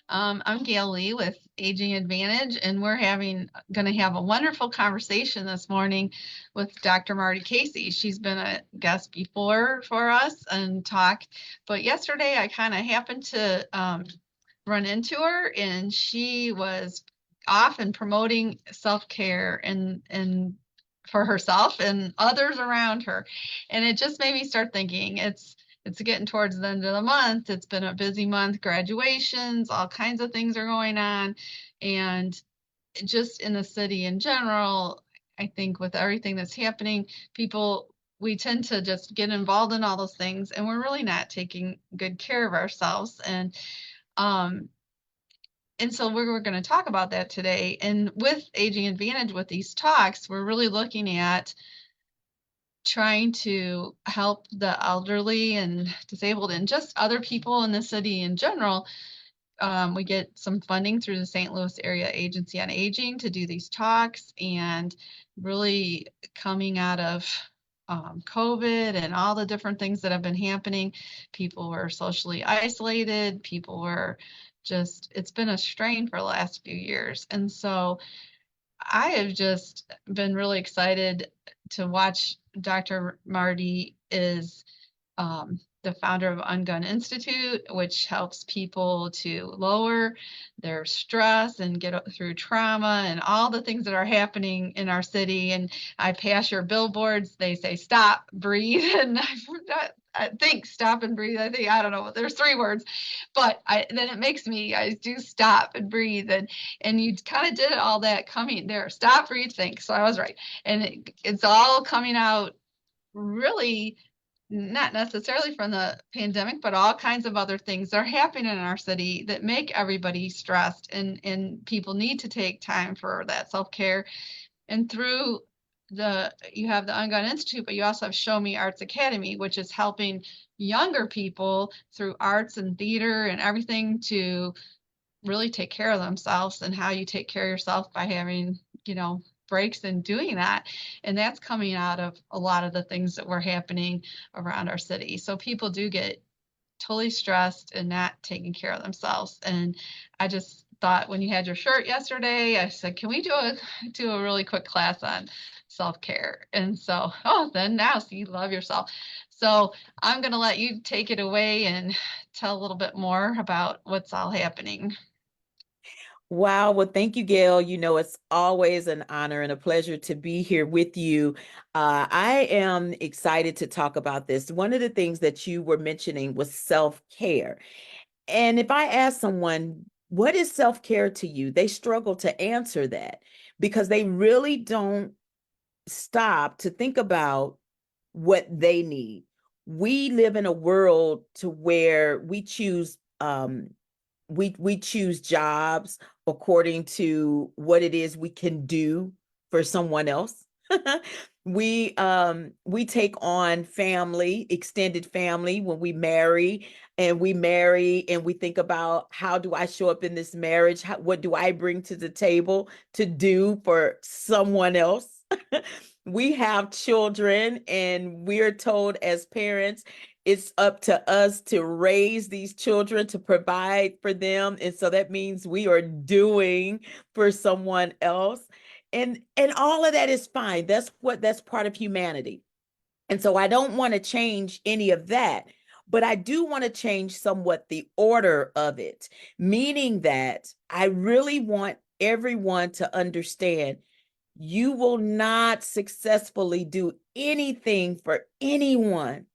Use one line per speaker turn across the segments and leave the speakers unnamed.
I'm Gail Lee with Aging Advantage, and we're going to have a wonderful conversation this morning with Dr. Marty Casey. She's been a guest before for us and talk, but yesterday I kind of happened to run into her, and she was often promoting self-care and for herself and others around her, and it just made me start thinking it's getting towards the end of the month. It's been a busy month, graduations, all kinds of things are going on. And just in the city in general, I think with everything that's happening, we tend to just get involved in all those things and we're really not taking good care of ourselves. Um, and so we're going to talk about that today. And with Aging Advantage, with these talks, we're really looking at trying to help the elderly and disabled and just other people in the city in general. We get some funding through the St. Louis Area Agency on Aging to do these talks, and really coming out of COVID and all the different things that have been happening, people were socially isolated, people were it's been a strain for the last few years. And so I have just been really excited to watch. Dr. Marty is the founder of UnGun Institute, which helps people to lower their stress and get through trauma and all the things that are happening in our city. And I pass your billboards, they say stop, breathe, and I think stop and breathe. I don't know. There's three words, but then it makes me. I do stop and breathe, and you kind of did all that coming there. Stop, breathe, think. So I was right, and it's all coming out really not necessarily from the pandemic, but all kinds of other things that are happening in our city that make everybody stressed, and people need to take time for that self-care. And through you have the UnGun Institute, but you also have Show Me Arts Academy, which is helping younger people through arts and theater and everything to really take care of themselves, and how you take care of yourself by having, breaks and doing that. And that's coming out of a lot of the things that were happening around our city. So people do get totally stressed and not taking care of themselves. And I just thought when you had your shirt yesterday, I said, can we do a really quick class on self-care? And so, then now, so you love yourself. So I'm going to let you take it away and tell a little bit more about what's all happening.
Wow. Well, thank you, Gail. It's always an honor and a pleasure to be here with you. I am excited to talk about this. One of the things that you were mentioning was self-care. And if I ask someone, what is self-care to you? They struggle to answer that because they really don't stop to think about what they need. We live in a world to where we choose jobs according to what it is we can do for someone else. We take on family, extended family when we marry, and we think about, how do I show up in this marriage? What do I bring to the table to do for someone else? We have children, and we're told as parents it's up to us to raise these children, to provide for them. And so that means we are doing for someone else. And all of that is fine. That's part of humanity. And so I don't want to change any of that, but I do want to change somewhat the order of it, meaning that I really want everyone to understand you will not successfully do anything for anyone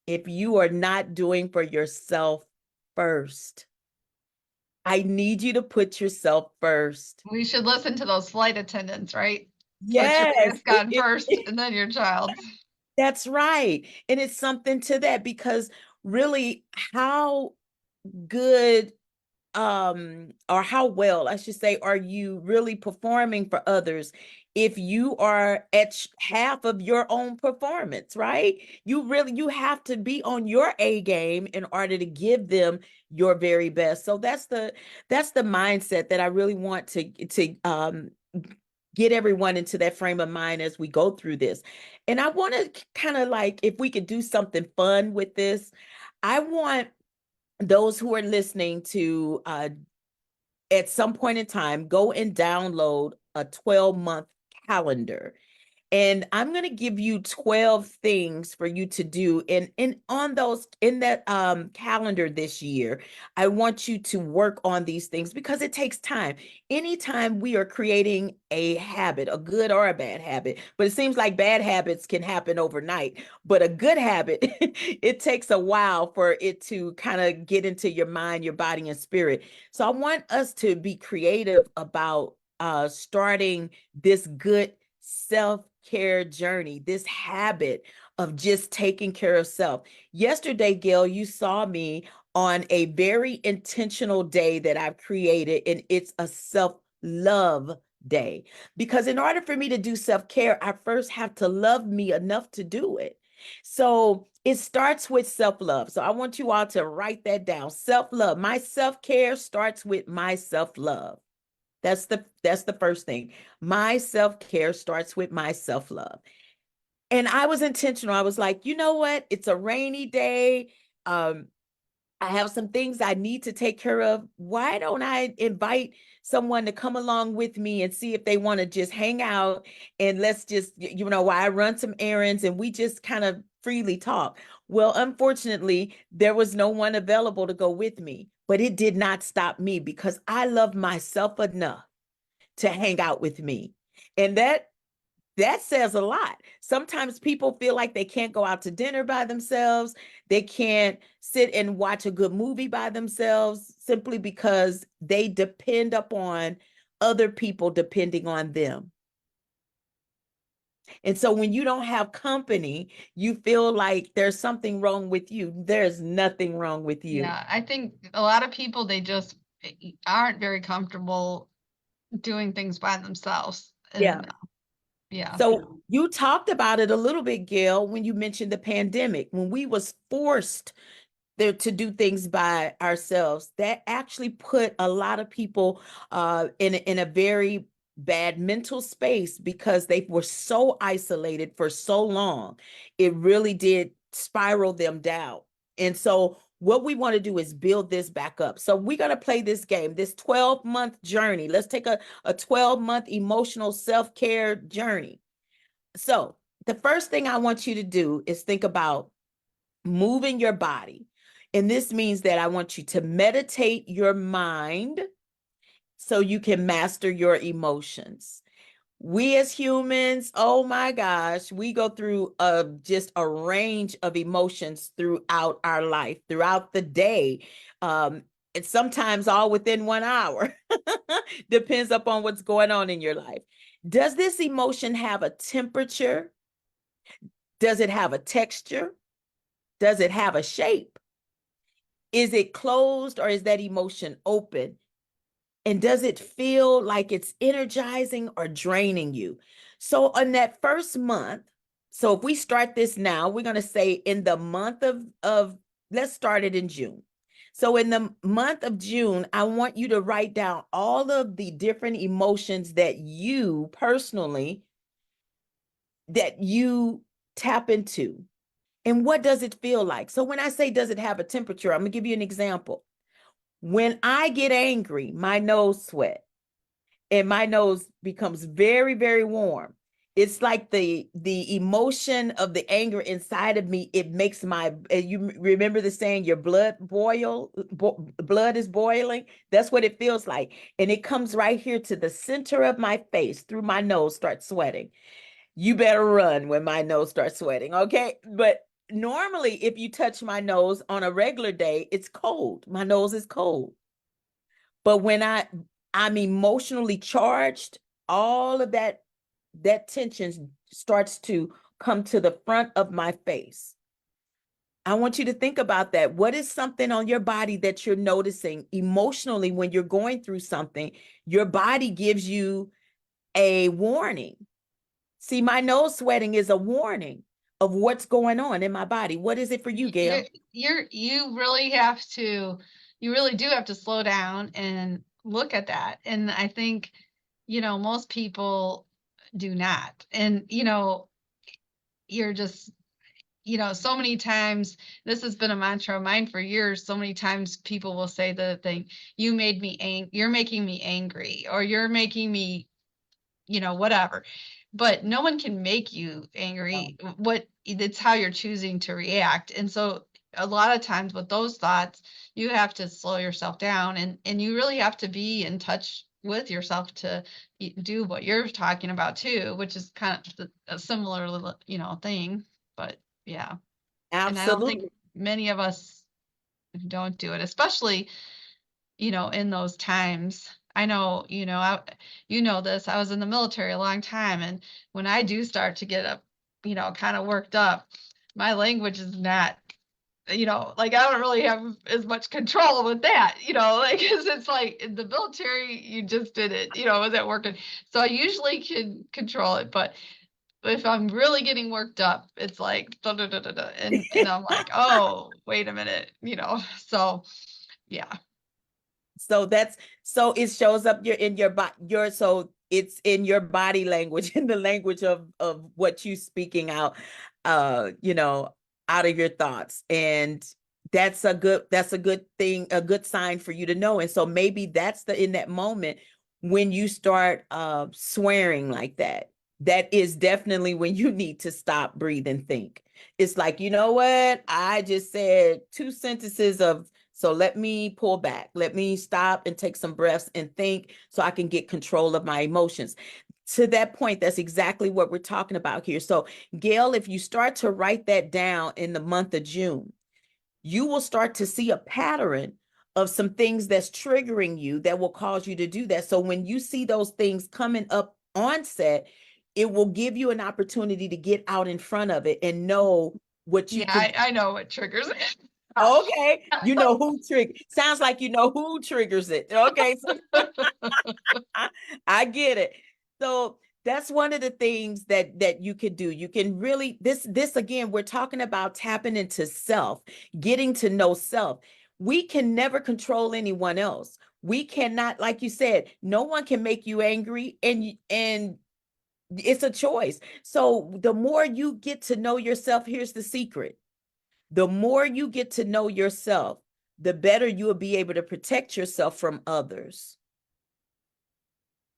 if you are not doing for yourself first. I need you to put yourself first.
We should listen to those flight attendants, right? Put your
Yes,
mask on first and then your child's.
that's right. And it's something to that, because really, how good or how well, I should say, are you really performing for others if you are at half of your own performance, right? You have to be on your A game in order to give them your very best. So that's the mindset that I really want to get everyone into that frame of mind as we go through this. And I want to kind of, like, if we could do something fun with this, I want those who are listening to at some point in time, go and download a 12-month calendar. And I'm going to give you 12 things for you to do. And on those, in that calendar this year, I want you to work on these things because it takes time. Anytime we are creating a habit, a good or a bad habit, but it seems like bad habits can happen overnight, but a good habit, it takes a while for it to kind of get into your mind, your body, and spirit. So I want us to be creative about starting this good self-care journey, this habit of just taking care of self. Yesterday, Gail, you saw me on a very intentional day that I've created, and it's a self-love day. Because in order for me to do self-care, I first have to love me enough to do it. So it starts with self-love. So I want you all to write that down. Self-love. My self-care starts with my self-love. That's the first thing. My self-care starts with my self-love. And I was intentional. I was like, you know what? It's a rainy day. I have some things I need to take care of. Why don't I invite someone to come along with me and see if they want to just hang out and let's just, while I run some errands and we just kind of freely talk. Well, unfortunately, there was no one available to go with me, but it did not stop me because I love myself enough to hang out with me. And that says a lot. Sometimes people feel like they can't go out to dinner by themselves. They can't sit and watch a good movie by themselves simply because they depend upon other people depending on them. And so when you don't have company, you feel like there's something wrong with you. There's nothing wrong with you.
Yeah, I think a lot of people, they just aren't very comfortable doing things by themselves.
Yeah.
And yeah.
So you talked about it a little bit, Gail, when you mentioned the pandemic, when we was forced there to do things by ourselves. That actually put a lot of people in a very bad mental space because they were so isolated for so long. It really did spiral them down. And so what we want to do is build this back up. So we're going to play this game, this 12-month journey. Let's take a 12-month emotional self-care journey. So the first thing I want you to do is think about moving your body. And this means that I want you to meditate your mind so you can master your emotions. We as humans, oh my gosh, we go through just a range of emotions throughout our life, throughout the day. And sometimes all within 1 hour. Depends upon what's going on in your life. Does this emotion have a temperature? Does it have a texture? Does it have a shape? Is it closed or is that emotion open? And does it feel like it's energizing or draining you? So on that first month, so if we start this now, we're going to say in the month of let's start it in June. So in the month of June, I want you to write down all of the different emotions that you personally, that you tap into. And what does it feel like? So when I say, does it have a temperature? I'm gonna give you an example. When I get angry, my nose sweat and my nose becomes very, very warm. It's like the emotion of the anger inside of me. It makes you remember the saying, your blood blood is boiling. That's what it feels like. And it comes right here to the center of my face through my nose, starts sweating. You better run when my nose starts sweating, okay? But normally, if you touch my nose on a regular day, it's cold. My nose is cold. But when I'm emotionally charged, all of that tension starts to come to the front of my face. I want you to think about that. What is something on your body that you're noticing emotionally when you're going through something? Your body gives you a warning. See, my nose sweating is a warning of what's going on in my body. What is it for you, Gail?
You really have to, you really do have to slow down and look at that. And I think, most people do not. And, you're just, so many times, this has been a mantra of mine for years. So many times people will say the thing, you're making me angry, or you're making me, whatever. But no one can make you angry. It's how you're choosing to react. And so a lot of times with those thoughts, you have to slow yourself down, and you really have to be in touch with yourself to do what you're talking about too, which is kind of a similar, thing. But yeah. And I don't think
Absolutely.
many of us don't do it, especially, in those times. I know, this, I was in the military a long time. And when I do start to get up, kind of worked up, my language is not, like I don't really have as much control with that, like, 'cause it's like in the military, you just did it, was it working? So I usually can control it, but if I'm really getting worked up, it's like, da, da, da, da, da, and I'm like, oh, wait a minute, so yeah.
So that's so it shows up in your body so it's in your body language, in the language of what you speaking out, you know, out of your thoughts. And that's a good thing, a good sign for you to know. And so maybe that's in that moment when you start swearing like that, that is definitely when you need to stop, breathe, and think. It's like, you know what? I just said two sentences of, so let me pull back. Let me stop and take some breaths and think so I can get control of my emotions. To that point, that's exactly what we're talking about here. So, Gail, if you start to write that down in the month of June, you will start to see a pattern of some things that's triggering you that will cause you to do that. So, when you see those things coming up on set, it will give you an opportunity to get out in front of it and know what you
Yeah,
can.
I know what triggers it.
Okay, you know who sounds like you know who triggers it. Okay, so I get it. So that's one of the things that you can do. You can really this again, we're talking about tapping into self, getting to know self. We can never control anyone else. We cannot, like you said, no one can make you angry, and it's a choice. So the more you get to know yourself, here's the secret. The more you get to know yourself, the better you will be able to protect yourself from others.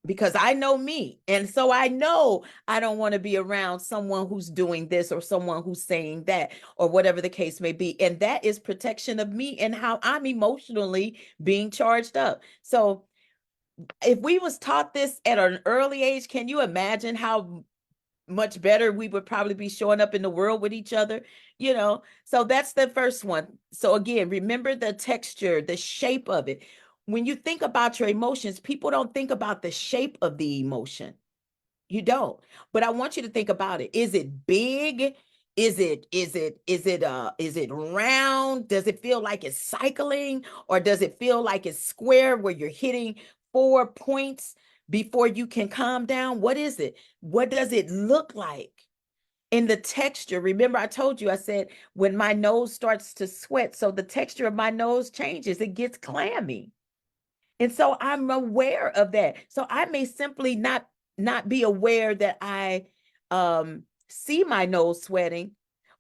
Because I know me. And so I know I don't want to be around someone who's doing this or someone who's saying that or whatever the case may be. And that is protection of me and how I'm emotionally being charged up. So if we was taught this at an early age, can you imagine how much better we would probably be showing up in the world with each other, so that's the first one. So again, remember the texture, the shape of it. When you think about your emotions, people don't think about the shape of the emotion. You don't. But I want you to think about it. Is it big? Is it round? Does it feel like it's cycling, or does it feel like it's square where you're hitting 4 points before you can calm down? What is it? What does it look like? In the texture, remember I told you, I said when my nose starts to sweat, so the texture of my nose changes, it gets clammy. And so I'm aware of that. So I may simply not be aware that I see my nose sweating,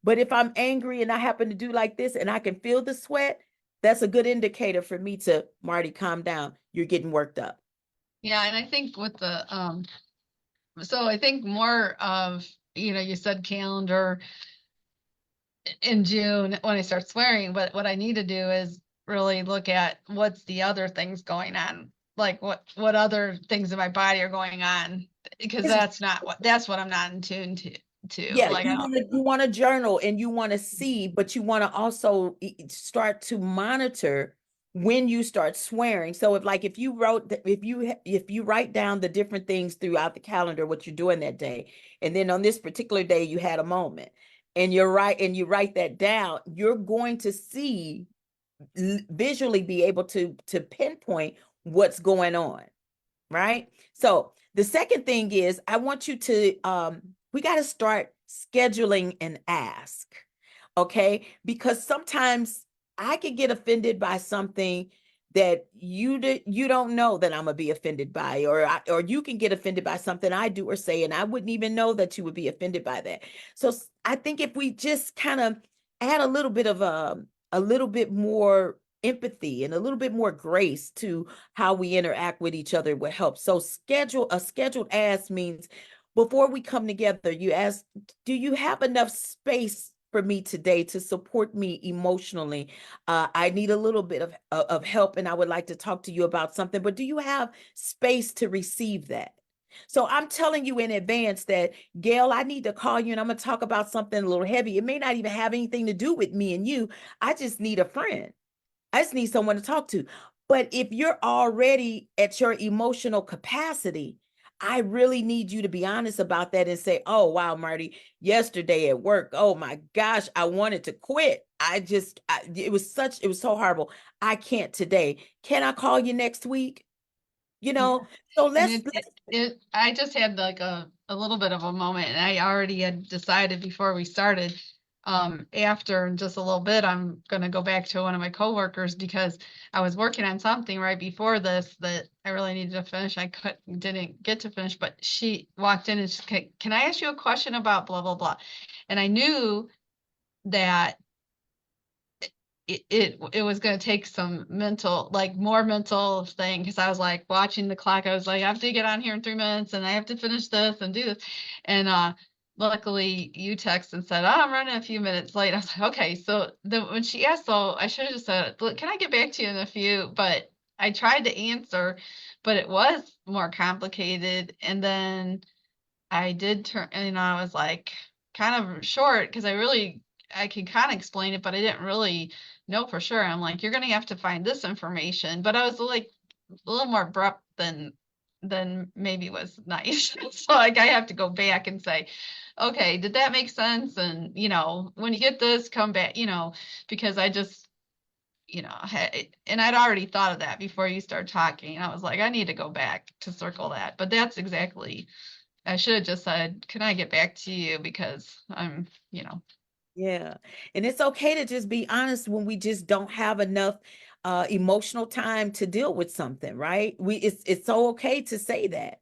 but if I'm angry and I happen to do like this and I can feel the sweat, that's a good indicator for me to, Marty, calm down. You're getting worked up.
Yeah, and I think with so I think more of, you said calendar in June when I start swearing, but what I need to do is really look at what's the other things going on, like what other things in my body are going on, because that's what I'm not in tune to.
Yeah,
Like I don't.
you want to journal and you want to see, but you want to also start to monitor when you start swearing. So if you wrote if you write down the different things throughout the calendar what you're doing that day, and then on this particular day you had a moment, and you write that down, you're going to see, visually be able to pinpoint what's going on, right? So the second thing is I want you to we got to start scheduling an ask. Okay, because sometimes I could get offended by something that you don't know that I'm gonna be offended by, or you can get offended by something I do or say, and I wouldn't even know that you would be offended by that. So I think if we just kind of add a little bit of a little bit more empathy and a little bit more grace to how we interact with each other would help. So scheduled ask means before we come together, you ask, do you have enough space for me today to support me emotionally? I need a little bit of help, and I would like to talk to you about something, but do you have space to receive that? So I'm telling you in advance that, Gail, I need to call you and I'm going to talk about something a little heavy. It may not even have anything to do with me and you. I just need a friend. I just need someone to talk to. But if you're already at your emotional capacity, I really need you to be honest about that and say, oh, wow, Marty, yesterday at work, oh my gosh, I wanted to quit. It was so horrible. I can't today. Can I call you next week? You
Yeah.
know, so
And I just had like a little bit of a moment, and I already had decided before we started, after just a little bit, I'm going to go back to one of my coworkers because I was working on something right before this that I really needed to finish. Didn't get to finish, but she walked in and she said, can I ask you a question about blah, blah, blah? And I knew that it was going to take some mental, like more mental thing, because I was like watching the clock. I was like, I have to get on here in 3 minutes and I have to finish this and do this. And luckily you text and said, oh, I'm running a few minutes late. I was like, okay. So when she asked, so I should have just said, look, can I get back to you in a few? But I tried to answer, but it was more complicated. And then I did turn, and I was like kind of short because I could kind of explain it, but I didn't really know for sure. I'm like, you're gonna have to find this information. But I was like a little more abrupt than maybe was nice. So like I have to go back and say, okay, did that make sense? And when you get this, come back, because I just, and I'd already thought of that before you start talking. I was like, I need to go back to circle that. But that's exactly, I should have just said, can I get back to you because
Yeah. And it's okay to just be honest when we just don't have enough emotional time to deal with something, right? It's so okay to say that.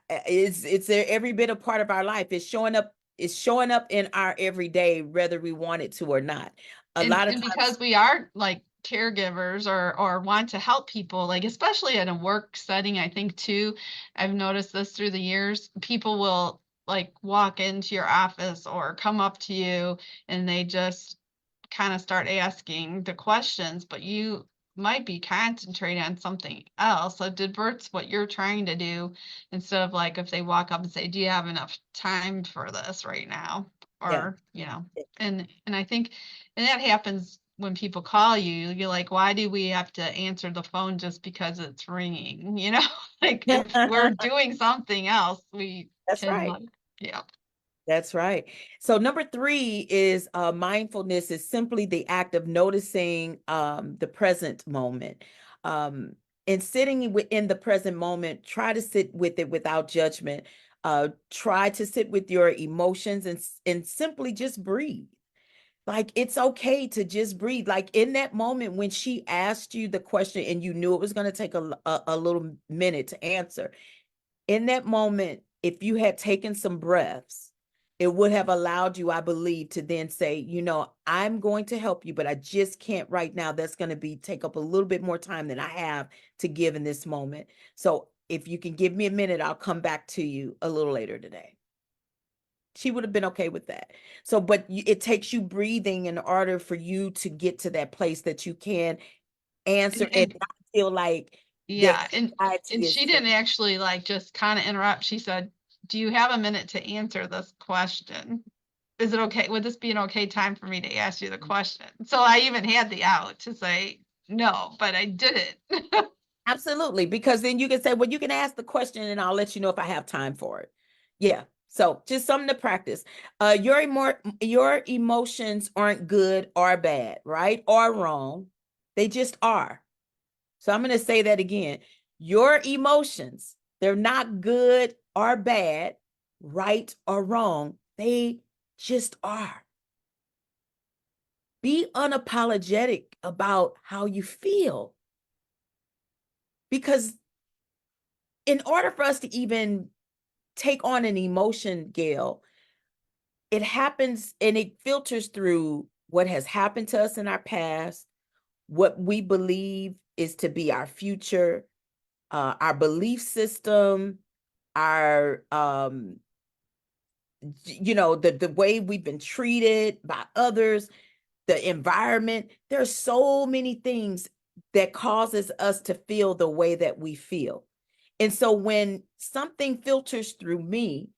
Every bit of part of our life. It's showing up in our everyday, whether we want it to or not. A lot of
and
times,
because we are like caregivers or want to help people, like especially in a work setting, I think too, I've noticed this through the years, people will like walk into your office or come up to you and they just kind of start asking the questions, but you might be concentrating on something else. So it diverts what you're trying to do instead of like if they walk up and say, do you have enough time for this right now?
yeah.
Or, and I think, and that happens when people call you, you're like, why do we have to answer the phone just because it's ringing? Like if we're doing something else, we
That's
can
right.
like, yeah.
That's right. So number three is mindfulness is simply the act of noticing the present moment. And sitting within the present moment, try to sit with it without judgment. Try to sit with your emotions and simply just breathe. Like it's okay to just breathe. Like in that moment when she asked you the question and you knew it was going to take a little minute to answer, in that moment, if you had taken some breaths, it would have allowed you, I believe, to then say, I'm going to help you, but I just can't right now. That's going to take up a little bit more time than I have to give in this moment. So if you can give me a minute, I'll come back to you a little later today. She would have been okay with that. So, but it takes you breathing in order for you to get to that place that you can answer and
And
not feel like the
yeah, and
anxiety is
she didn't actually like just kind of interrupt. She said, "Do you have a minute to answer this question? Is it okay? Would this be an okay time for me to ask you the question?" So I even had the out to say no, but I did it.
Absolutely, because then you can say, well, you can ask the question and I'll let you know if I have time for it. Yeah. So just something to practice. Your emotions aren't good or bad, right? Or wrong. They just are. So I'm going to say that again. Your emotions, they're not good or bad, right or wrong. They just are. Be unapologetic about how you feel. Because in order for us to even take on an emotion, Gail, it happens and it filters through what has happened to us in our past, what we believe is to be our future, our belief system, our the way we've been treated by others, the environment. There's so many things that causes us to feel the way that we feel. And so when something filters through me,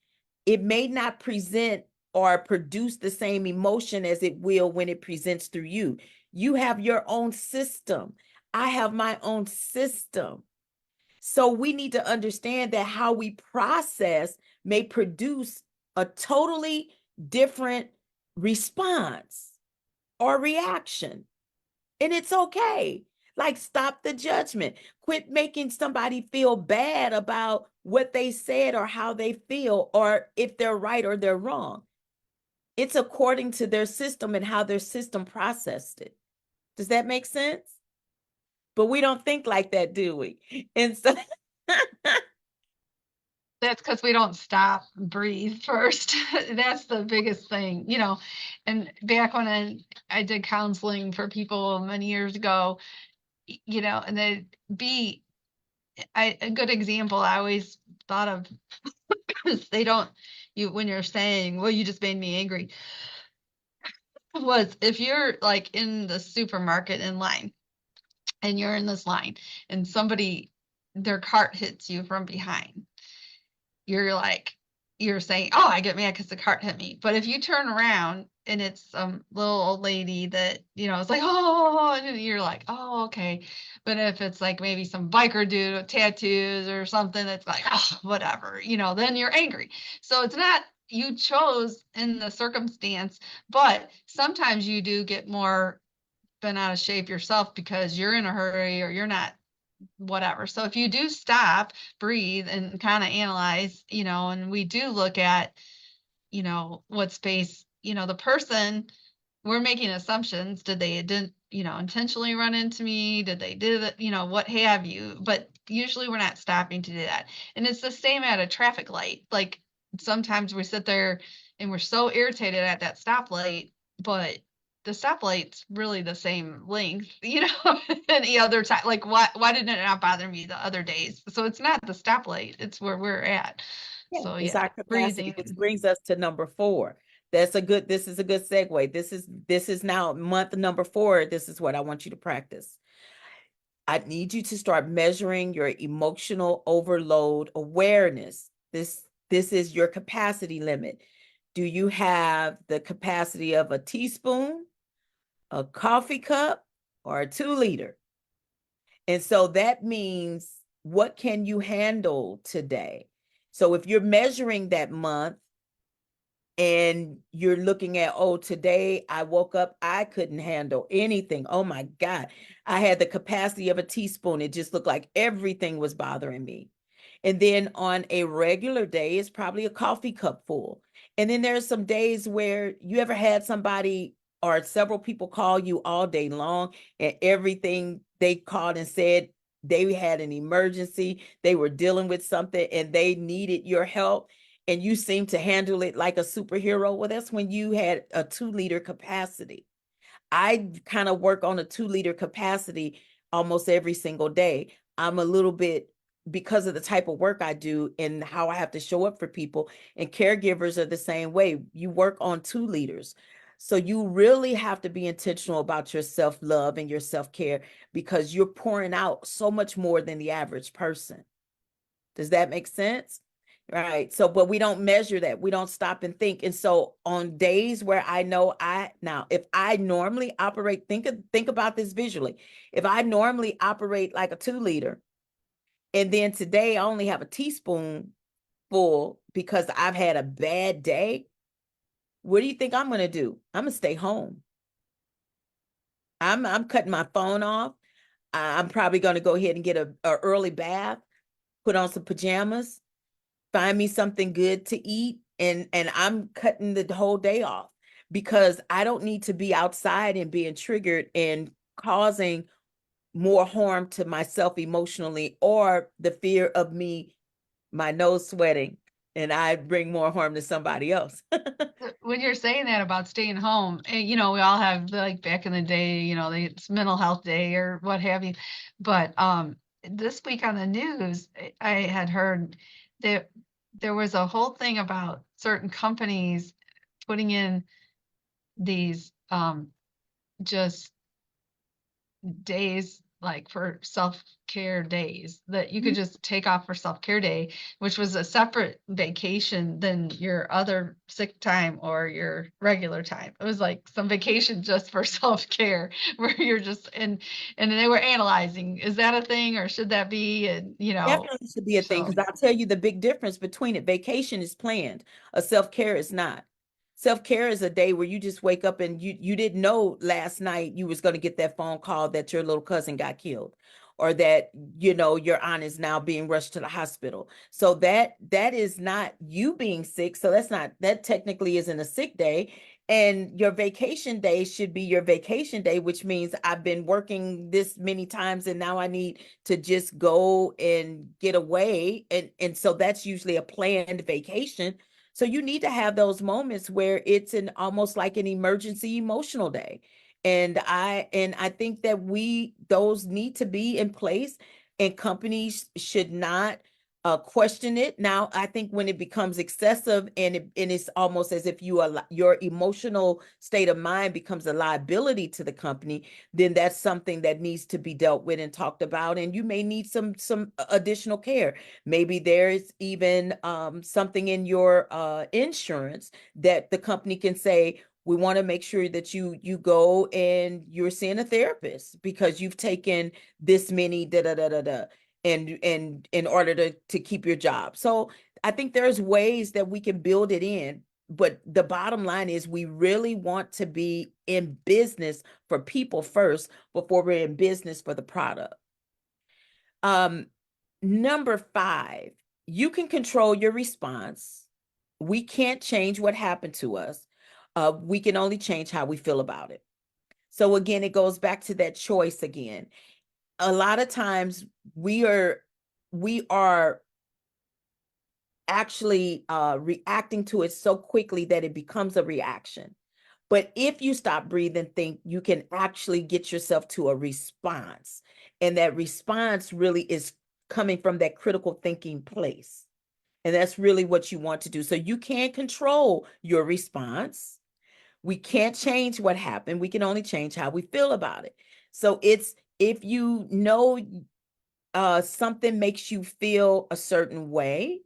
it may not present or produce the same emotion as it will when it presents through you. You have your own system. I have my own system. So we need to understand that how we process may produce a totally different response or reaction. And it's okay. Like, stop the judgment. Quit making somebody feel bad about what they said or how they feel, or if they're right or they're wrong. It's according to their system and how their system processed it. Does that make sense? But we don't think like that, do we? And so
That's because we don't stop and breathe first. That's the biggest thing, you know. And back when I did counseling for people many years ago, you know, and then a good example I always thought of is they don't, you, when you're saying, well, you just made me angry, was if you're like in the supermarket in line and you're in this line and somebody, their cart hits you from behind, you're like, you're saying, "Oh, I get mad because the cart hit me." But if you turn around and it's some little old lady that, you know, it's like, "Oh," and you're like, "Oh, okay." But if it's like maybe some biker dude with tattoos or something that's like, "Oh, whatever," you know, then you're angry. So it's not you chose in the circumstance, but sometimes you do get more bent out of shape yourself because you're in a hurry or you're not whatever. So if you do stop, breathe, and kind of analyze, you know, and we do look at, you know, what space, you know, the person, we're making assumptions. Did they didn't, you know, intentionally run into me? Did they do that? You know, what have you? But usually we're not stopping to do that. And it's the same at a traffic light. Like sometimes we sit there and we're so irritated at that stoplight, but the stoplight's really the same length, you know, any other time. Like why did it not bother me the other days? So it's not the stoplight, it's where we're at.
yeah,
So
it's
yeah,
our capacity, which
breathing.
brings us to number 4. This is a good segue. This is now month number 4. This is what I want you to practice. I need you to start measuring your emotional overload awareness. This is your capacity limit. Do you have the capacity of a teaspoon, a coffee cup, or a 2-liter? And so that means, what can you handle today? So if you're measuring that month and you're looking at, oh, today I woke up, I couldn't handle anything. Oh my God. I had the capacity of a teaspoon. It just looked like everything was bothering me. And then on a regular day, it's probably a coffee cup full. And then there's some days where you ever had somebody or several people call you all day long, and everything they called and said, they had an emergency, they were dealing with something and they needed your help, and you seem to handle it like a superhero. Well, that's when you had a 2-liter capacity. I kind of work on a 2-liter capacity almost every single day. I'm a little bit, because of the type of work I do and how I have to show up for people, and caregivers are the same way. You work on 2 liters. So you really have to be intentional about your self-love and your self-care, because you're pouring out so much more than the average person. Does that make sense? Right. So, but we don't measure that. We don't stop and think. And so on days where I know now, if I normally operate, think about this visually. If I normally operate like a 2-liter, and then today I only have a teaspoon full because I've had a bad day, what do you think I'm going to do? I'm going to stay home. I'm cutting my phone off. I'm probably going to go ahead and get a early bath, put on some pajamas, find me something good to eat, and I'm cutting the whole day off, because I don't need to be outside and being triggered and causing more harm to myself emotionally, or the fear of me, my nose sweating, and I bring more harm to somebody else.
When you're saying that about staying home, and we all have like back in the day, it's mental health day or what have you. But this week on the news, I had heard that there was a whole thing about certain companies putting in these just days like for self-care days that you could just take off for self-care day, which was a separate vacation than your other sick time or your regular time. It was like some vacation just for self-care where you're just and they were analyzing, is that a thing or should that be? And
Definitely should be a thing,
so
because I'll tell you the big difference between it. Vacation is planned, a self-care is not. Self-care is a day where you just wake up and you didn't know last night you was going to get that phone call that your little cousin got killed, or that your aunt is now being rushed to the hospital. So that is not you being sick. So that technically isn't a sick day. And your vacation day should be your vacation day, which means I've been working this many times and now I need to just go and get away. And so that's usually a planned vacation. So you need to have those moments where it's an almost like an emergency emotional day. And I think that those need to be in place, and companies should not question it. Now, I think when it becomes excessive and it's almost as if your emotional state of mind becomes a liability to the company, then that's something that needs to be dealt with and talked about. And you may need some additional care. Maybe there's even something in your insurance that the company can say, we want to make sure that you go and you're seeing a therapist because you've taken this many da da da da da, and in order to keep your job. So I think there's ways that we can build it in, but the bottom line is we really want to be in business for people first before we're in business for the product. Number 5, you can control your response. We can't change what happened to us. We can only change how we feel about it. So again, it goes back to that choice again. A lot of times we are actually reacting to it so quickly that it becomes a reaction. But if you stop, breathe, and think, you can actually get yourself to a response. And that response really is coming from that critical thinking place. And that's really what you want to do. So you can't control your response. We can't change what happened. We can only change how we feel about it. So it's, if something makes you feel a certain way,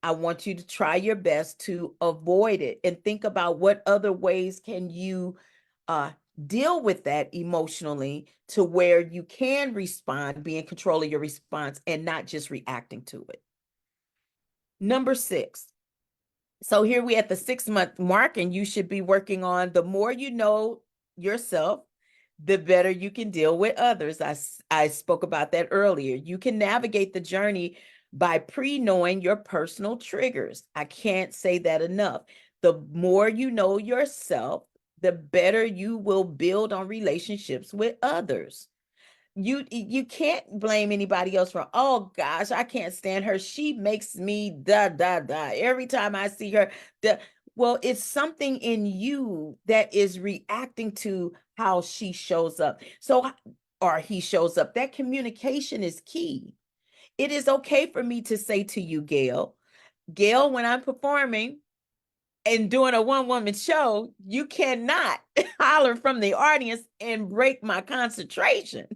I want you to try your best to avoid it and think about what other ways can you deal with that emotionally to where you can respond, be in control of your response and not just reacting to it. Number 6. So here we at the 6-month mark, and you should be working on the more you know yourself, the better you can deal with others. I spoke about that earlier. You can navigate the journey by pre-knowing your personal triggers. I can't say that enough. The more you know yourself, the better you will build on relationships with others. You can't blame anybody else for, oh gosh, I can't stand her, she makes me da da da every time I see her. Well, it's something in you that is reacting to how she shows up, so or he shows up. That communication is key. It is okay for me to say to you, Gail, when I'm performing and doing a one-woman show, you cannot holler from the audience and break my concentration.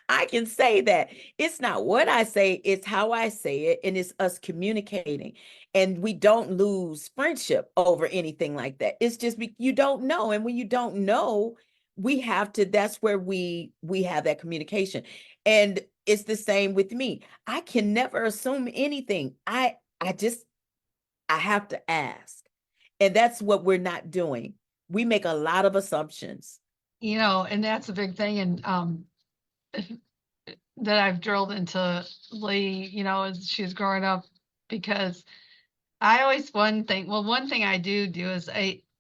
I can say that. It's not what I say, it's how I say it, and it's us communicating. And we don't lose friendship over anything like that. It's just you don't know. And when you don't know, we have to, that's where we have that communication. And it's the same with me. I can never assume anything. I have to ask. And that's what we're not doing. We make a lot of assumptions.
and that's a big thing. And that I've drilled into Lee, as she's growing up, because I always one thing I do is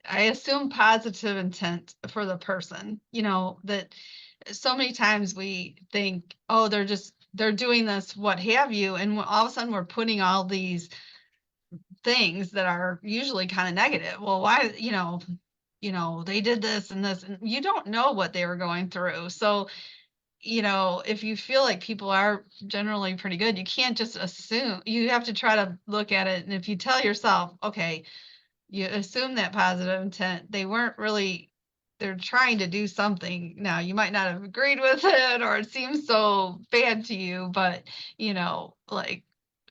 I assume positive intent for the person, that so many times we think, oh, they're doing this, what have you. And all of a sudden we're putting all these things that are usually kind of negative. Well, why, they did this and this, and you don't know what they were going through. So, if you feel like people are generally pretty good, you can't just assume. You have to try to look at it. And if you tell yourself, okay, you assume that positive intent, they weren't really, they're trying to do something. Now, you might not have agreed with it or it seems so bad to you, but, like,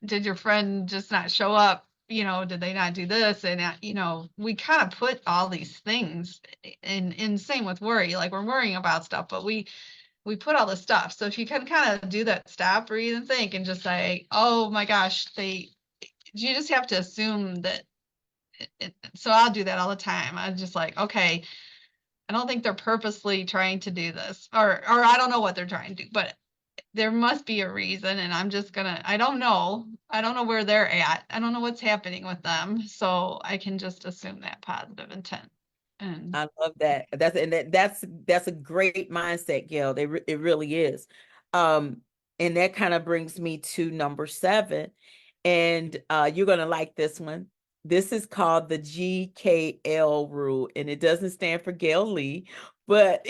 did your friend just not show up? Did they not do this? And, we kind of put all these things in same with worry, like we're worrying about stuff, but we put all this stuff. So if you can kind of do that, stop, breathe, and think, and just say, "Oh my gosh, you just have to assume that." So I'll do that all the time. I'm just like, okay, I don't think they're purposely trying to do this, or I don't know what they're trying to do, but there must be a reason, and I'm just gonna. I don't know where they're at. I don't know what's happening with them, so I can just assume that positive intent. And
I love that. That's a great mindset, Gail. It really is. Um, and that kind of brings me to number 7. And you're gonna like this one. This is called the GKL rule, and it doesn't stand for Gail Lee, but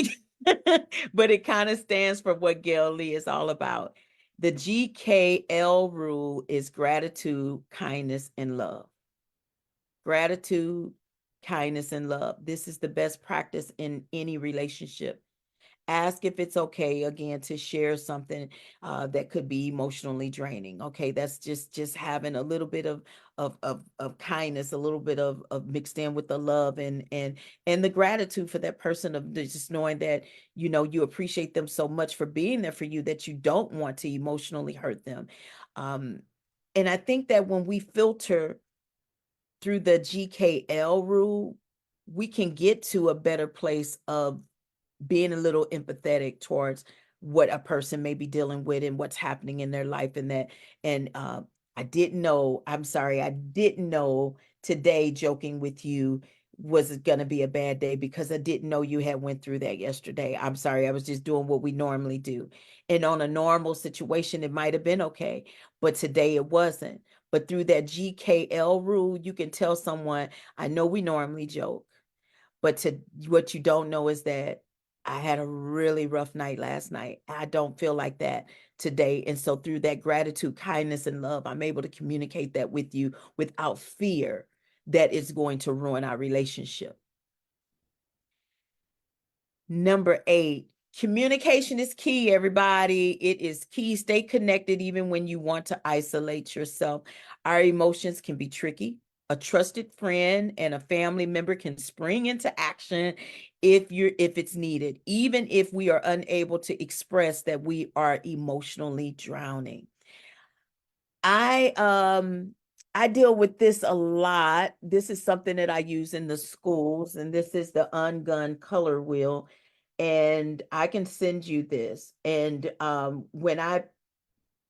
but it kind of stands for what Gail Lee is all about. The GKL rule is gratitude, kindness, and love. Gratitude, kindness, and love. This is the best practice in any relationship. Ask if it's okay, again, to share something that could be emotionally draining. Okay, that's just having a little bit of kindness, a little bit of mixed in with the love and the gratitude for that person, of just knowing that you appreciate them so much for being there for you, that you don't want to emotionally hurt them. Um, and I think that when we filter through the GKL rule, we can get to a better place of being a little empathetic towards what a person may be dealing with and what's happening in their life. And I'm sorry, I didn't know today, joking with you, was going to be a bad day, because I didn't know you had went through that yesterday. I'm sorry, I was just doing what we normally do. And on a normal situation, it might have been okay, but today it wasn't. But through that GKL rule, you can tell someone, I know we normally joke, but what you don't know is that I had a really rough night last night. I don't feel like that today. And so through that gratitude, kindness, and love, I'm able to communicate that with you without fear that it's going to ruin our relationship. Number 8, communication is key, everybody. It is key. Stay connected even when you want to isolate yourself. Our emotions can be tricky. A trusted friend and a family member can spring into action if it's needed, even if we are unable to express that we are emotionally drowning. I deal with this a lot. This is something that I use in the schools, and this is the UnGun color wheel. And I can send you this. And when I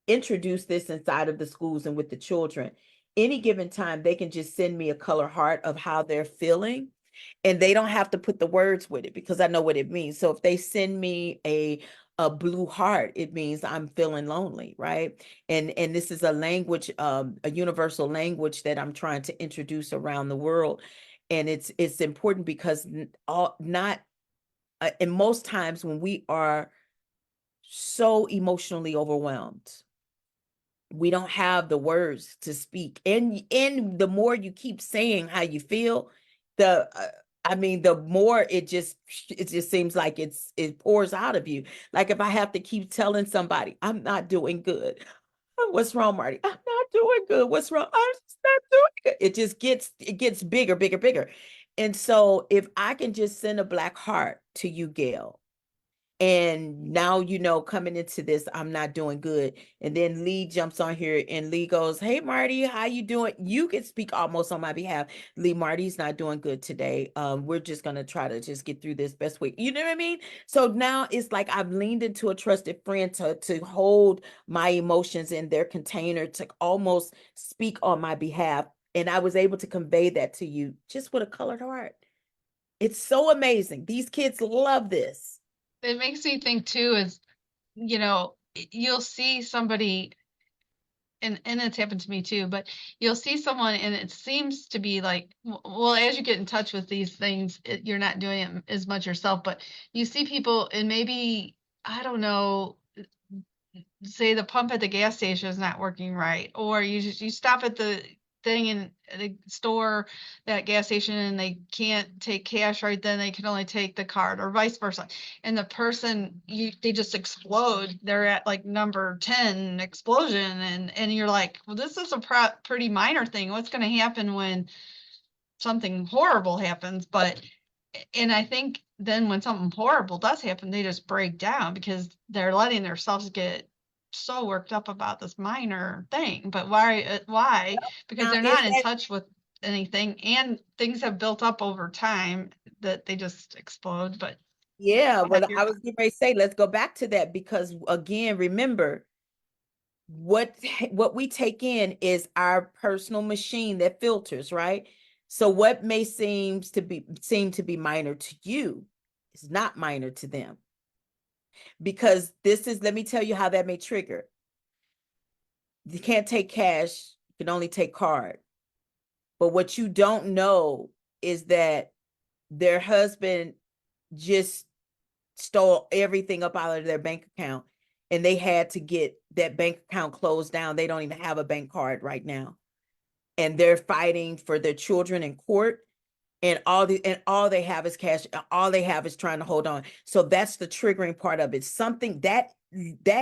introduce this inside of the schools and with the children, any given time, they can just send me a color heart of how they're feeling. And they don't have to put the words with it, because I know what it means. So if they send me a blue heart, it means I'm feeling lonely, right? And this is a language, a universal language that I'm trying to introduce around the world. And it's important because not and most times when we are so emotionally overwhelmed, we don't have the words to speak. And the more you keep saying how you feel, the the more it just seems like it pours out of you. Like if I have to keep telling somebody, I'm not doing good. "Oh, what's wrong, Marty? I'm not doing good. What's wrong? I'm just not doing good." It gets bigger, bigger, bigger. And so if I can just send a black heart to you, Gail, and now, coming into this, I'm not doing good. And then Lee jumps on here and Lee goes, "Hey, Marty, how you doing?" You can speak almost on my behalf. Lee, Marty's not doing good today. We're just going to try to just get through this best way. You know what I mean? So now it's like I've leaned into a trusted friend to hold my emotions in their container, to almost speak on my behalf. And I was able to convey that to you just with a colored heart. It's so amazing. These kids love this.
It makes me think too is, you'll see somebody, and it's happened to me too, but you'll see someone and it seems to be like, well, as you get in touch with these things, you're not doing it as much yourself, but you see people and maybe, I don't know, say the pump at the gas station is not working right, or you stop at the thing in the store, that gas station, and they can't take cash right then, they can only take the card, or vice versa. And the person, they just explode. They're at like number 10 explosion, and you're like, well, this is a pretty minor thing. What's going to happen when something horrible happens? But and I think then when something horrible does happen, they just break down because they're letting themselves get so worked up about this minor thing. But why? Why? Because
Now,
they're
is
not in
that,
touch with anything, and things have built up over time that they just explode. But
yeah,
go
well,
ahead, you're
I was
fine.
getting ready to say, let's go back to that because again, remember what what we take in is our personal machine that filters, right? So what may seem to be minor to you is not minor to them. Because this is, let me tell you how that may trigger. You can't take cash, you can only take card. But what you don't know is that their husband just stole everything up out of their bank account and they had to get that bank account closed down. They don't even have a bank card right now. And they're fighting for their children in court, and all they have is cash, all they have is trying to hold on. So that's the triggering part of it. Something that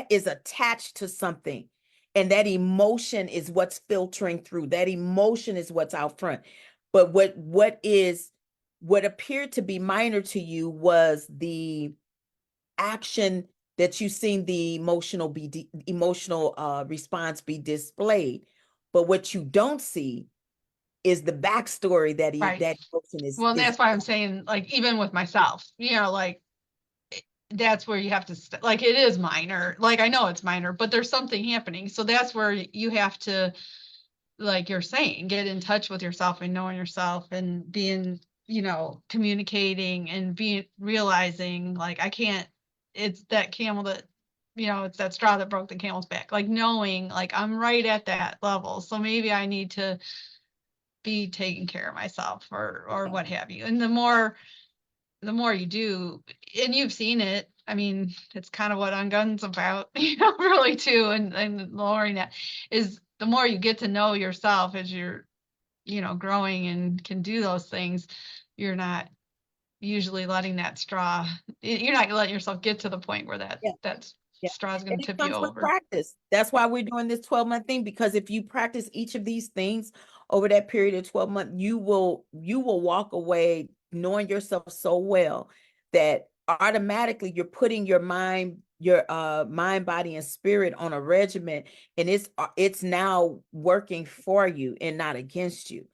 is attached to something, and that emotion is what's filtering through. That emotion is what's out front. But what appeared to be minor to you was the action that you've seen the emotional response be displayed. But what you don't see is the backstory that
Right.
that emotion
Well, and
is
that's why I'm saying, like, even with myself, like that's where you have to like, it is minor. Like, I know it's minor, but there's something happening. So that's where you have to, like you're saying, get in touch with yourself and knowing yourself and being, communicating and being realizing, like, I can't, it's that camel that, it's that straw that broke the camel's back. Like, knowing, like, I'm right at that level. So maybe I need to be taking care of myself, or what have you. And the more you do, and you've seen it, I mean, it's kind of what UnGun's about, really too, and lowering that is, the more you get to know yourself as you're, growing and can do those things, you're not usually letting that straw, you're not letting yourself get to the point where that
yeah.
that
Yeah.
straw is
And
going to
it
tip you
comes with
over.
practice. That's why we're doing this 12-month thing, because if you practice each of these things over that period of 12 months, you will walk away knowing yourself so well that automatically you're putting your mind, body, and spirit on a regimen, and it's now working for you and not against you.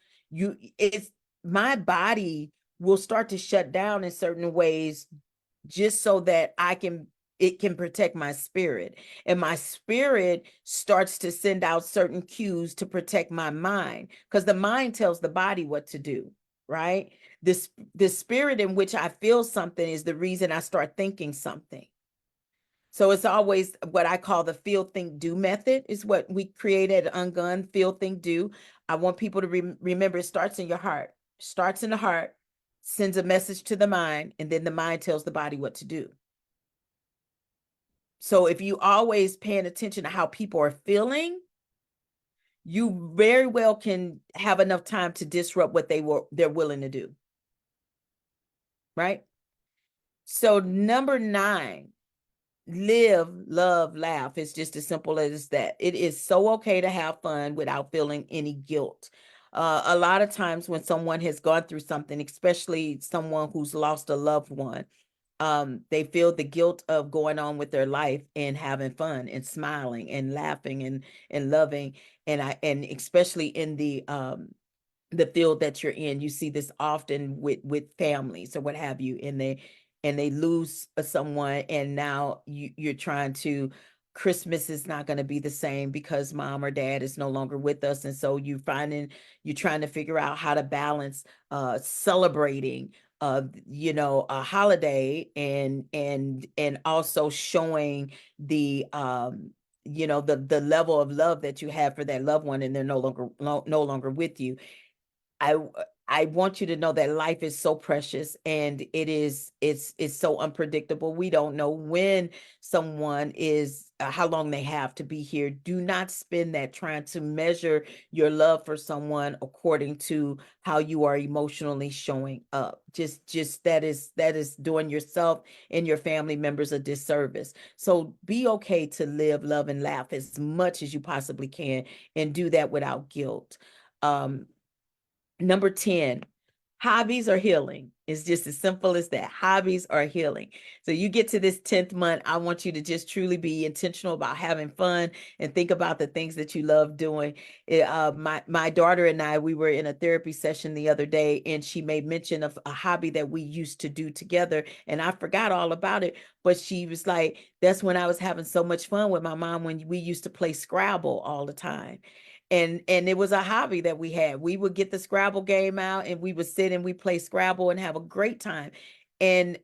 It's my body will start to shut down in certain ways just so that it can protect my spirit. And my spirit starts to send out certain cues to protect my mind, because the mind tells the body what to do, right? The spirit in which I feel something is the reason I start thinking something. So it's always what I call the feel, think, do method is what we created at UnGun. Feel, think, do. I want people to remember it starts in your heart, starts in the heart, sends a message to the mind, and then the mind tells the body what to do. So if you always paying attention to how people are feeling, you very well can have enough time to disrupt what they're willing to do. Right? So number 9, live, love, laugh. It's just as simple as that. It is so okay to have fun without feeling any guilt. A lot of times when someone has gone through something, especially someone who's lost a loved one, they feel the guilt of going on with their life and having fun and smiling and laughing and loving. And especially in the field that you're in, you see this often with families or what have you, and they lose someone, and now you're trying to, Christmas is not going to be the same because mom or dad is no longer with us, and so you're trying to figure out how to balance celebrating a holiday, and also showing the the level of love that you have for that loved one, and they're no longer with you. I I want you to know that life is so precious, and it's so unpredictable. We don't know when someone is how long they have to be here. Do not spend that trying to measure your love for someone according to how you are emotionally showing up. Just that is doing yourself and your family members a disservice. So be okay to live, love, and laugh as much as you possibly can, and do that without guilt. Um, Number 10, hobbies are healing. It's just as simple as that. Hobbies are healing. So you get to this 10th month, I want you to just truly be intentional about having fun and think about the things that you love doing. My daughter and I, we were in a therapy session the other day, and she made mention of a hobby that we used to do together, and I forgot all about it. But she was like, that's when I was having so much fun with my mom, when we used to play Scrabble all the time. And it was a hobby that we had. We would get the Scrabble game out, and we would sit and we play Scrabble and have a great time. And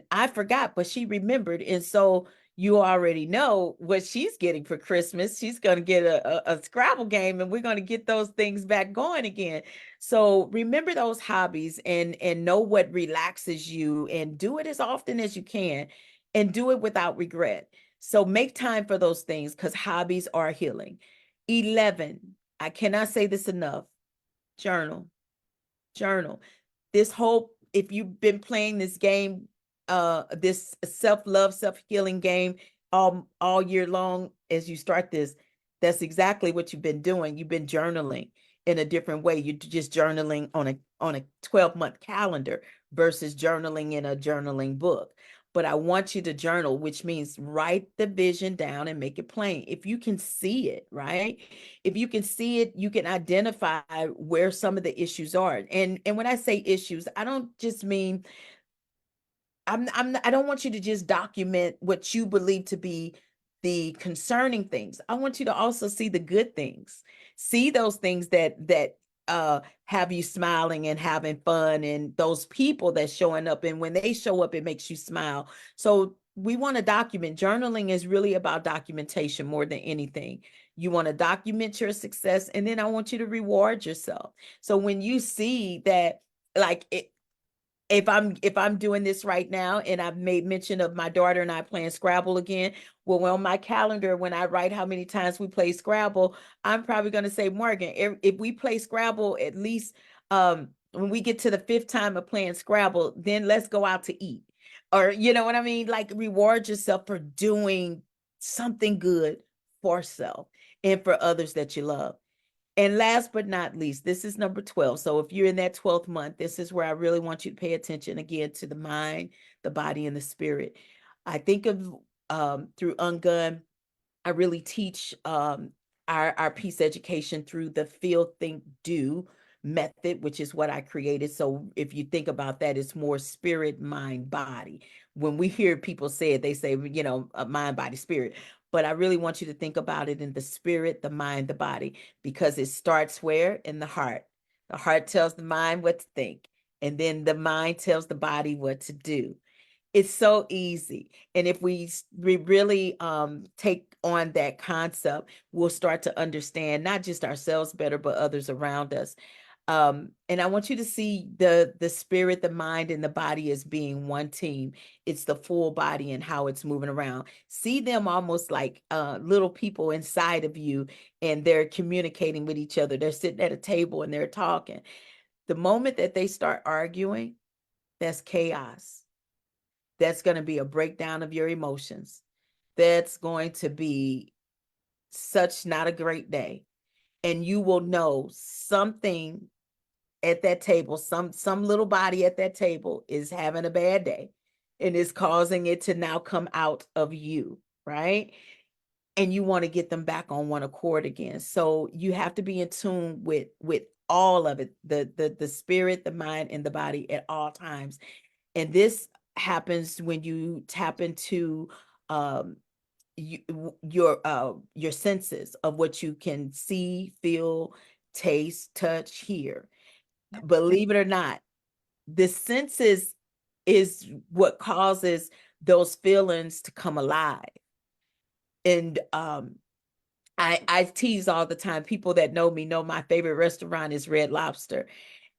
I forgot, but she remembered. And so you already know what she's getting for Christmas. She's going to get a Scrabble game, and we're going to get those things back going again. So remember those hobbies, and know what relaxes you, and do it as often as you can, and do it without regret. So make time for those things, because hobbies are healing. 11, I cannot say this enough. Journal, journal. This whole, if you've been playing this game, this self-love, self-healing game all year long, as you start this, that's exactly what you've been doing. You've been journaling in a different way. You're just journaling on a 12-month calendar versus journaling in a journaling book. But I want you to journal, which means write the vision down and make it plain. If you can see it, right? If you can see it, you can identify where some of the issues are. And when I say issues, I don't just mean I don't want you to just document what you believe to be the concerning things. I want you to also see the good things. See those things that have you smiling and having fun, and those people that's showing up, and when they show up it makes you smile. So we want to document. Journaling is really about documentation more than anything. You want to document your success, and then I want you to reward yourself. So when you see that, like it, if I'm doing this right now, and I've made mention of my daughter and I playing Scrabble again, well, on my calendar, when I write how many times we play Scrabble, I'm probably going to say, Morgan, if we play Scrabble at least, when we get to the 5th time of playing Scrabble, then let's go out to eat. Or, you know what I mean? Like, reward yourself for doing something good for self and for others that you love. And last but not least, this is number 12. So if you're in that 12th month, this is where I really want you to pay attention again to the mind, the body, and the spirit. I think of through UnGun, I really teach our peace education through the feel, think, do method, which is what I created. So if you think about that, it's more spirit, mind, body. When we hear people say it, they say, mind, body, spirit. But I really want you to think about it in the spirit, the mind, the body, because it starts where? In the heart. The heart tells the mind what to think, and then the mind tells the body what to do. It's so easy. And if we really take on that concept, we'll start to understand not just ourselves better, but others around us. And I want you to see the spirit, the mind, and the body as being one team. It's the full body and how it's moving around. See them almost like little people inside of you, and they're communicating with each other. They're sitting at a table and they're talking. The moment that they start arguing, that's chaos. That's going to be a breakdown of your emotions. That's going to be such not a great day. And you will know something at that table, some little body at that table is having a bad day, and is causing it to now come out of you, right? And you want to get them back on one accord again. So you have to be in tune with all of it, the spirit, the mind, and the body at all times. And this happens when you tap into um your senses of what you can see, feel, taste, touch, hear. Believe it or not, the senses is what causes those feelings to come alive. And I tease all the time. People that know me know my favorite restaurant is Red Lobster,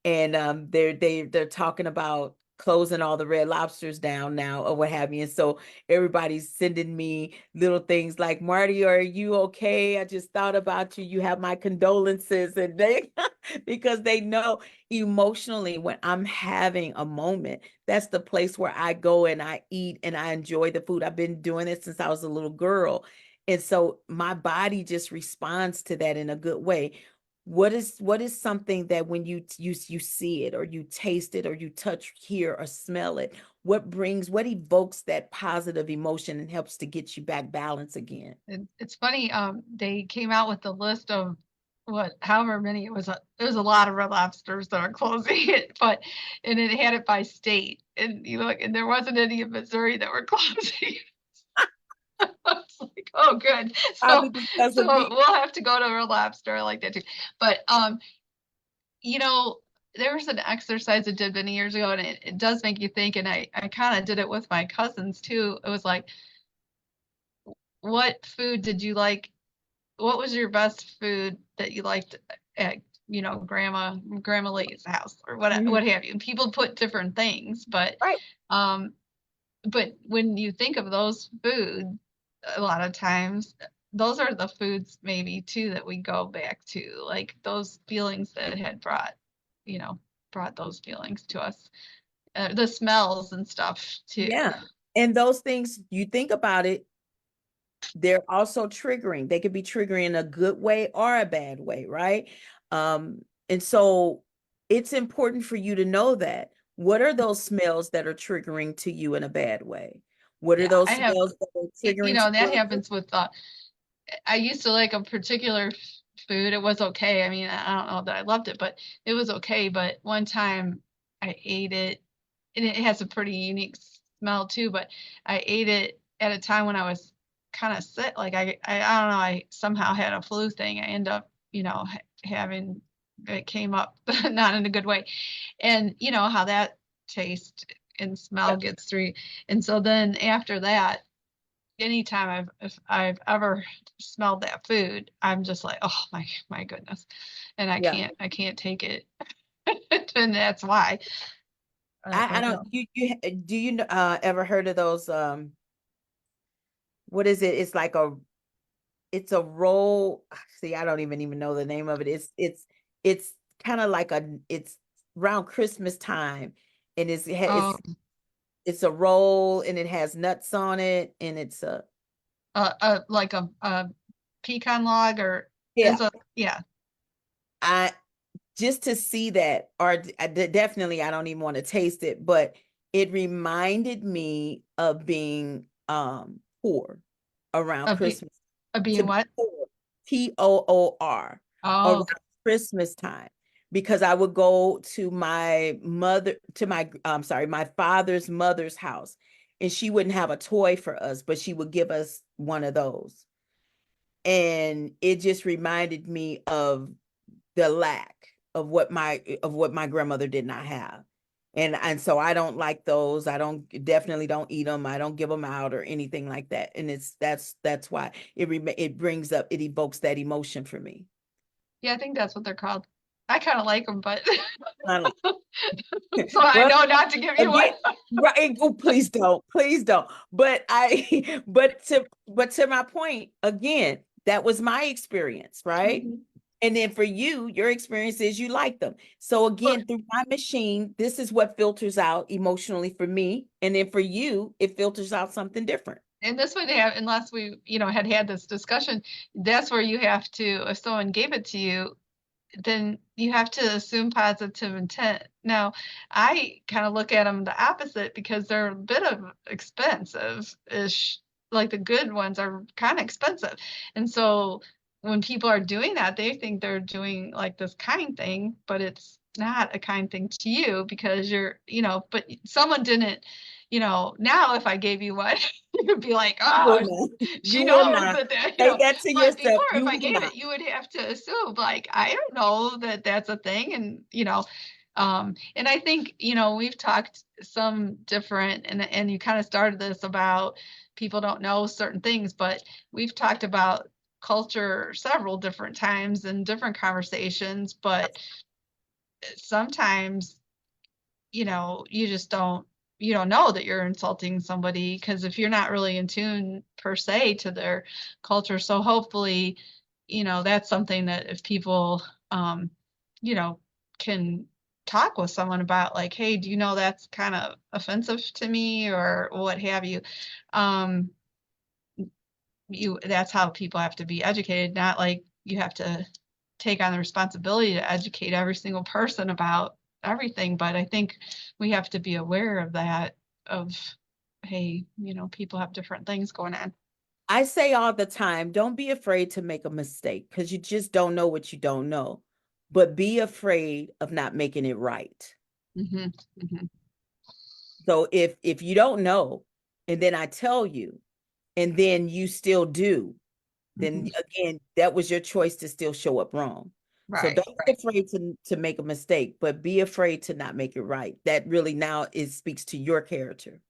and they're talking about closing all the Red Lobsters down now or what have you. And so everybody's sending me little things like, Marty, are you okay? I just thought about you. You have my condolences. And they because they know emotionally when I'm having a moment, that's the place where I go and I eat and I enjoy the food. I've been doing it since I was a little girl. And so my body just responds to that in a good way. What is something that when you see it or you taste it or you touch, hear, or smell it, what evokes that positive emotion and helps to get you back balance again?
It's funny, they came out with the list of however many it was a lot of Red Lobsters that are closing it, but and it had it by state, and you look, and there wasn't any in Missouri that were closing. It's like, oh, good.
Probably because
So
of me.
we'll have to go to Red Lobster. I like that too. But you know, there was an exercise I did many years ago, and it does make you think, and I kind of did it with my cousins too. It was like, what food did you like? What was your best food that you liked at, grandma Lee's house or
Mhm.
what have you? And people put different things,
Right.
um, but when you think of those foods, a lot of times those are the foods maybe too that we go back to, like those feelings that had you know, brought those feelings to us, the smells and stuff too.
Yeah. And those things, you think about it, they're also triggering. They could be triggering in a good way or a bad way, right? And so it's important for you to know that. What are those smells that are triggering to you in a bad way? What are
Yeah,
those
I have,
smells that are triggering to
that
you?
happens with I used to like a particular food. It was okay. I mean, I don't know that I loved it, but it was okay. But one time I ate it, and it has a pretty unique smell too, but I ate it at a time when I was kind of sick. Like I don't know, I somehow had a flu thing. I end up, having it came up not in a good way. And you know how that taste and smell
Yep.
gets through. And so then after that, anytime if I've ever smelled that food, I'm just like, oh my goodness. And
Yeah.
I can't take it. And that's why.
I
I
don't
know.
do you ever heard of those what is it? It's a roll. See, I don't even know the name of it. It's kind of like it's around Christmas time, and
Oh,
it's a roll, and it has nuts on it, and it's a
like a pecan log or is
yeah.
a yeah.
I just to see that, or definitely I don't even want to taste it, but it reminded me of being poor around
A be
Christmas,
a
to
being
be
what?
poor, Poor,
Oh,
around
okay.
Christmas time, because I would go to my father's mother's house, and she wouldn't have a toy for us, but she would give us one of those. And it just reminded me of the lack of what my grandmother did not have. And so I don't like those. I don't definitely don't eat them. I don't give them out or anything like that. And that's why it brings up, it evokes that emotion for me.
Yeah, I think that's what they're called. I kind of like them, but
Kinda
so I
well,
know not to give you one.
again, right. Oh, please don't. But I, but to my point, again, that was my experience, right?
Mhm.
And then for you, your experience is you like them. So
But
again, through my machine, this is what filters out emotionally for me. And then for you, it filters out something different.
and this would have, unless we, had this discussion, that's where you have to, if someone gave it to you, then you have to assume positive intent. Now, I kind of look at them the opposite because they're a bit of expensive-ish. Like the good ones are kind of expensive. And so when people are doing that, they think they're doing like this kind thing, but it's not a kind thing to you because but someone didn't, now if I gave you one, you'd be like,
You will
oh,
not. You
she
will
knows
not.
that.
Take that to
But
yourself.
before, if
You
I
will
gave
not.
it, you would have to assume, like, I don't know that that's a thing. And, And I think, you know, we've talked some different, and you kind of started this about people don't know certain things, but we've talked about culture several different times in different conversations, but sometimes, you know, you don't know that you're insulting somebody because if you're not really in tune per se to their culture. So hopefully, you know, that's something that if people, you know, can talk with someone about, like, hey, do you know that's kind of offensive to me or what have you? Um, that's how people have to be educated, not like you have to take on the responsibility to educate every single person about everything. But I think we have to be aware of that, of, hey, you know, people have different things going on.
I say all the time, don't be afraid to make a mistake because you just don't know what you don't know. But be afraid of not making it right.
Hmm. Hmm.
So if you don't know, and then I tell you, and then you still do, then
Hmm.
again, that was your choice to still show up wrong. So
Right.
don't be afraid to make a mistake, but be afraid to not make it right. That really now it speaks to your character.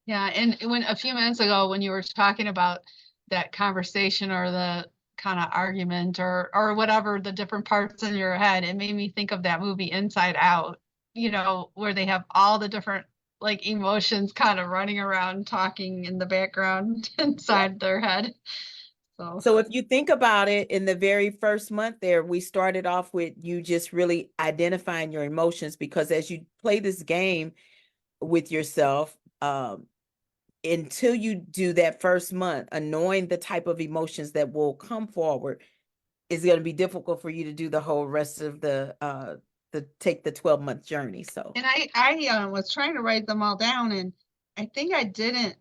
Yeah. And when a few minutes ago, when you were talking about that conversation or the kind of argument or whatever, the different parts in your head, it made me think of that movie Inside Out, you know, where they have all the different like emotions kind of running around talking in the background
Yeah.
inside their head. So,
So if you think about it, in the very first month there, we started off with you just really identifying your emotions because as you play this game with yourself, until you do that first month, knowing the type of emotions that will come forward, is going to be difficult for you to do the whole rest of the take the 12-month journey. So
and I was trying to write them all down, and I think I didn't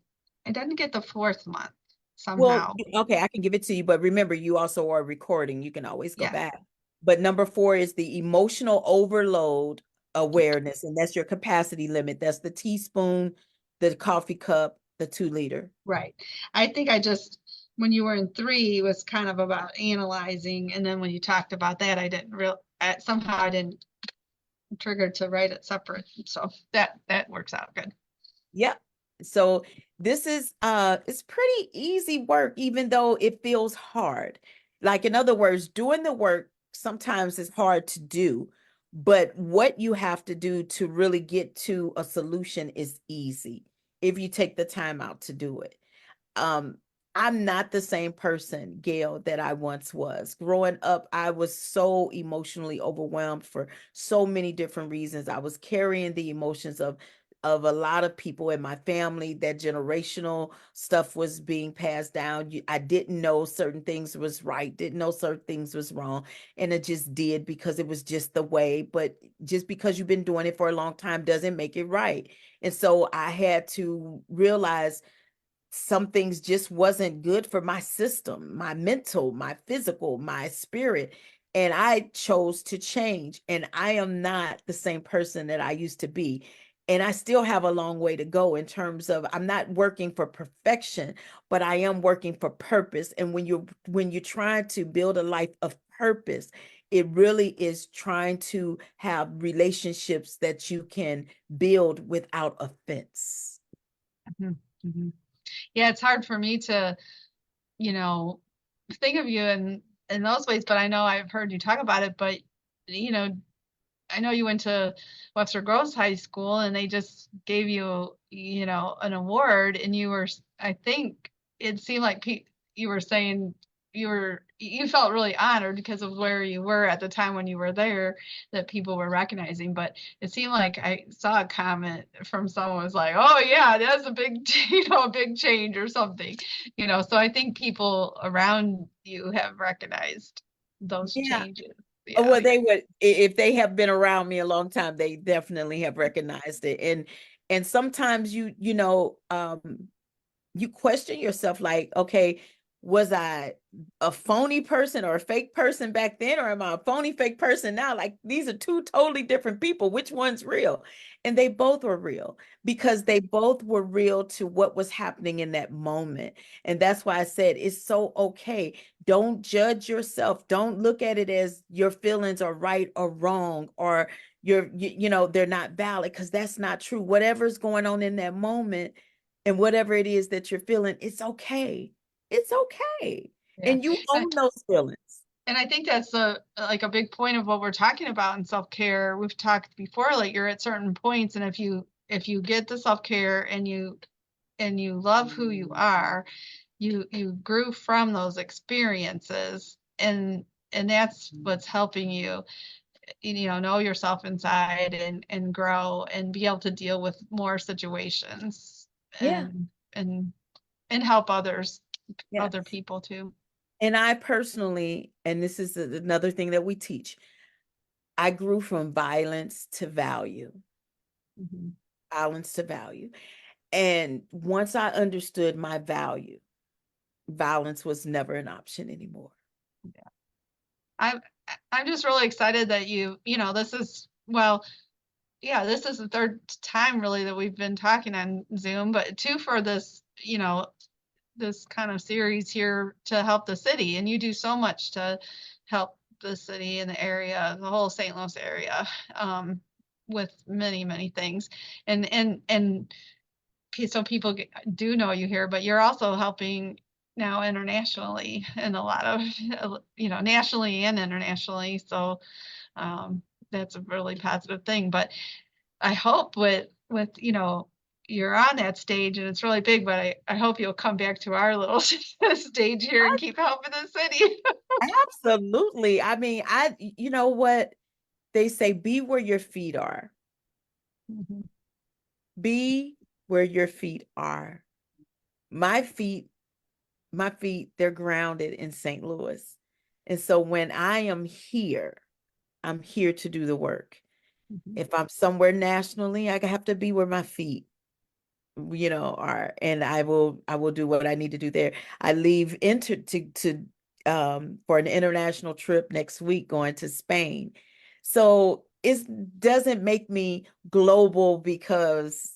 get the fourth month
well,
somehow.
okay, I can give it to you, but remember, you also are recording. You can always go
Yeah.
back. But number 4 is the emotional overload awareness, and that's your capacity limit. That's the teaspoon, the coffee cup, the 2 liter.
Right. I think I just, when you were in three, it was kind of about analyzing. And then when you talked about that, somehow I didn't trigger to write it separate. So that works out good.
Yep. So this is it's pretty easy work, even though it feels hard. Like in other words, doing the work sometimes is hard to do, but what you have to do to really get to a solution is easy if you take the time out to do it. um I'm not the same person, Gail, that I once was. Growing up, I was so emotionally overwhelmed for so many different reasons. I was carrying the emotions of a lot of people in my family. That generational stuff was being passed down. I didn't know certain things was right, didn't know certain things was wrong, and it just did because it was just the way. But just because you've been doing it for a long time doesn't make it right. And so I had to realize some things just wasn't good for my system, my mental, my physical, my spirit. And I chose to change. And I am not the same person that I used to be. And I still have a long way to go in terms of I'm not working for perfection, but I am working for purpose. And when you're trying to build a life of purpose, it really is trying to have relationships that you can build without offense.
Mhm. Mhm. Yeah, it's hard for me to, you know, think of you in those ways, but I know I've heard you talk about it, but you know, I know you went to Webster Groves High School and they just gave you, you know, an award and I think it seemed like you were saying you felt really honored because of where you were at the time when you were there that people were recognizing. But it seemed like I saw a comment from someone was like, oh yeah, that's a big, you know, a big change or something, you know. So I think people around you have recognized those
Yeah.
changes.
Oh,
Yeah.
well, they would if they have been around me a long time, they definitely have recognized it. And sometimes you question yourself like, okay, was I a phony person or a fake person back then, or am I a phony fake person now? Like these are two totally different people. Which one's real? And they both were real because they both were real to what was happening in that moment. And that's why I said it's so okay. Don't judge yourself. Don't look at it as your feelings are right or wrong, or they're not valid, because that's not true. Whatever's going on in that moment and whatever it is that you're feeling, it's okay. It's okay.
Yeah.
And you own those feelings.
And I think that's like a big point of what we're talking about in self-care. We've talked before, like you're at certain points, and if you get the self-care and you love who you are, you grew from those experiences, and that's what's helping you, know yourself inside and grow and be able to deal with more situations
Yeah.
and and help
Yes.
other people too.
And I personally, and this is another thing that we teach, I grew from violence to value,
Mhm.
violence to value. And once I understood my value, violence was never an option anymore.
I'm I'm just really excited that this is, well, yeah, this is the third time really that we've been talking on Zoom, but two for this, this kind of series here to help the city. And you do so much to help the city and the area, the whole St. Louis area, with many, many things. And so people do know you here, but you're also helping now internationally and a lot of, nationally and internationally. So that's a really positive thing. But I hope with you're on that stage and it's really big, but I hope you'll come back to our little stage here and keep helping the city.
Absolutely. I mean, you know what they say, be where your feet are.
Mhm.
Be where your feet are. My feet, my feet, they're grounded in St. Louis. And so when I am here, I'm here to do the work.
Mhm.
If I'm somewhere nationally, I have to be where my feet, are, and I will do what I need to do there. I leave into to for an international trip next week going to Spain. So it doesn't make me global because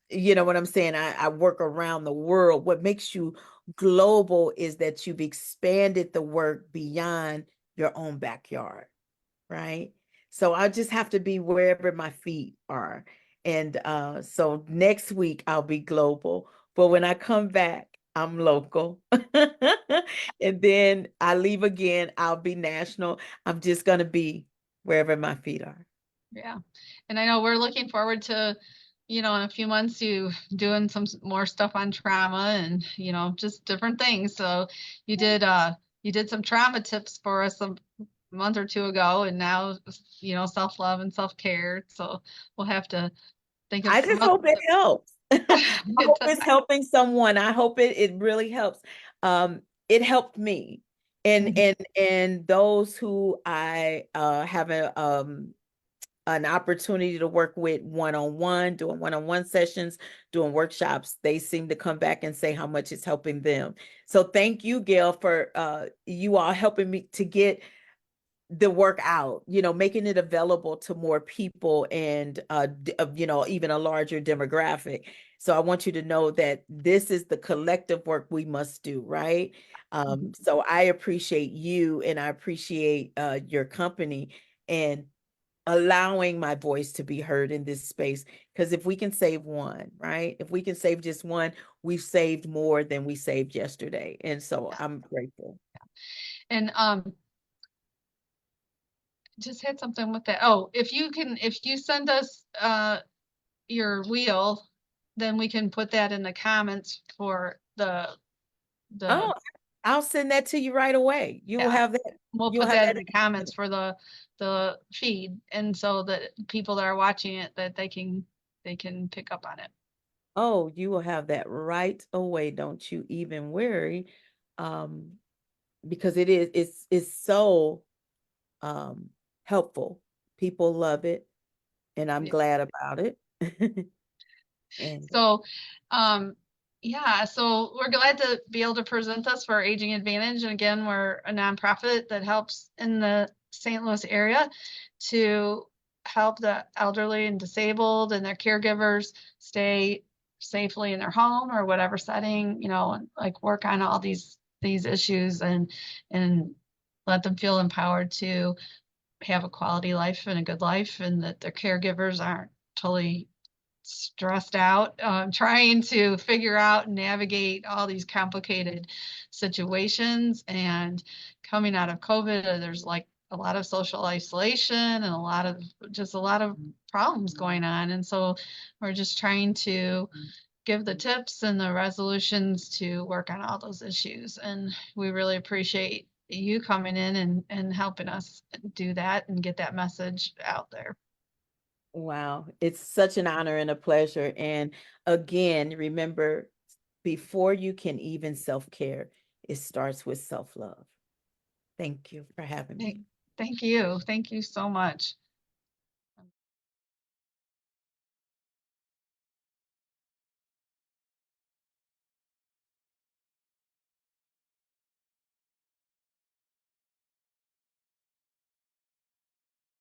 you know what I'm saying? I work around the world. What makes you global is that you've expanded the work beyond your own backyard, right? So I just have to be wherever my feet are. And so next week I'll be global, but when I come back, I'm local. And then I leave again, I'll be national. I'm just going to be wherever my feet are.
Yeah. And I know we're looking forward to, in a few months, you doing some more stuff on trauma and, just different things. So you did some trauma tips for us a month or two ago, and now, self-love and self-care. So we'll have to think of
I
some
just
other
hope it helps. I hope
tips.
it's helping someone. I hope it really helps. It helped me. And
Mhm.
and those who I have an opportunity to work with one-on-one, doing one-on-one sessions, doing workshops, they seem to come back and say how much it's helping them. So thank you, Gail, for you all helping me to get the work out, making it available to more people and, even a larger demographic. So I want you to know that this is the collective work we must do, right?
Mhm.
So I appreciate you and I appreciate your company and allowing my voice to be heard in this space. Because if we can save one, right? If we can save just one, we've saved more than we saved yesterday. And so
Yeah.
I'm grateful.
And just had something with that. Oh, if you send us your wheel, then we can put that in the comments for the
Oh, I'll send that to you right away. You will
yeah.
have that.
We'll
You'll
put
have
that in
that.
the comments for the feed, and so that people that are watching it, that they can pick up on it.
Oh, you will have that right away. Don't you even worry. Um, because it's so um helpful. People love it, and I'm
Yeah.
glad about it. And
So, yeah, so we're glad to be able to present this for Aging Advantage. And again, we're a nonprofit that helps in the St. Louis area to help the elderly and disabled and their caregivers stay safely in their home or whatever setting, and like work on all these issues and let them feel empowered to have a quality life and a good life, and that their caregivers aren't totally stressed out, trying to figure out and navigate all these complicated situations. And coming out of COVID, there's like a lot of social isolation and a lot of problems going on. And so we're just trying to give the tips and the resolutions to work on all those issues. And we really appreciate you coming in and helping us do that and get that message out there.
Wow, it's such an honor and a pleasure. And again, remember, before you can even self-care, it starts with self-love. Thank you for having me.
Thank you. Thank you so much.